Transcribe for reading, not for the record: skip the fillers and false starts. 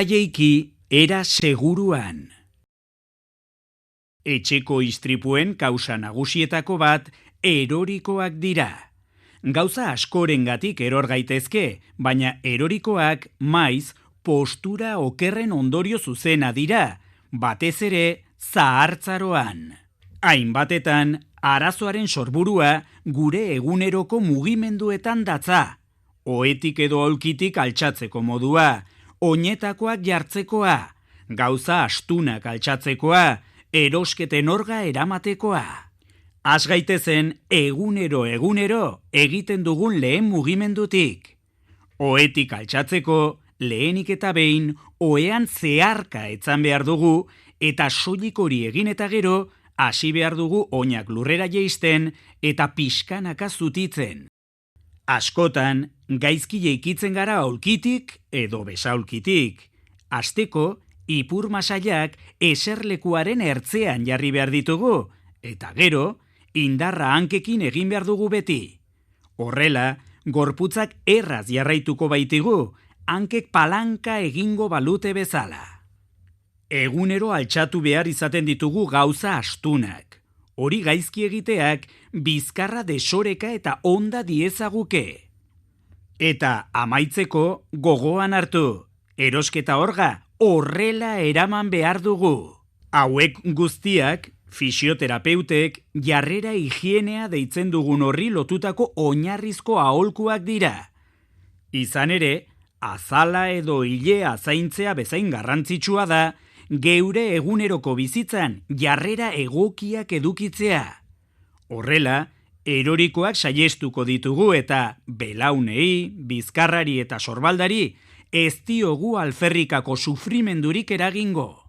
jaiki era seguruan. Etxeko istripuen kausa nagusietako bat erorikoak dira. Gauza askorengatik eror gaitezke, baina erorikoak maiz postura okerren ondorio zuzena dira, batez ere zahartzaroan. Hainbatetan, arazoaren sorburua gure eguneroko mugimenduetan datza. Ohetik edo aulkitik altxatzeko modua, oinetakoak jartzekoa, gauza astunak altxatzekoa, erosketen orga eramatekoa. Has gaitezen egunero egiten dugun lehen mugimendutik. Ohetik altxatzeko, lehenik eta behin, ohean zeharka etzan behar dugu, eta soilik hori egin eta gero, hasi behar dugu oinak lurrera jeisten eta pixkanaka zutitzen. Askotan, gaizki jeikitzen gara aulkitik edo besaulkitik. Hasteko, ipur masailak eserlekuaren ertzean jarri behar ditugu, eta gero, indarra hankekin egin behar dugu beti. Horrela, gorputzak erraz jarraituko baitigu, hankek palanka egingo balute bezala. Egunero altxatu behar izaten ditugu gauza astunak. Hori gaizki egiteak bizkarra desoreka eta onda diezaguke. Eta amaitzeko gogoan hartu, erosketa orga horrela eraman behar dugu. Hauek guztiak, fisioterapeutek jarrera higienea deitzen dugun horri lotutako oinarrizko aholkuak dira. Izan ere, azala edo ilea zaintzea bezain garrantzitsua da, geure eguneroko bizitzan jarrera egokiak edukitzea. Horrela, erorikoak saihestuko ditugu eta belaunei, bizkarrari eta sorbaldari ez diogu alferrikako sufrimendurik eragingo.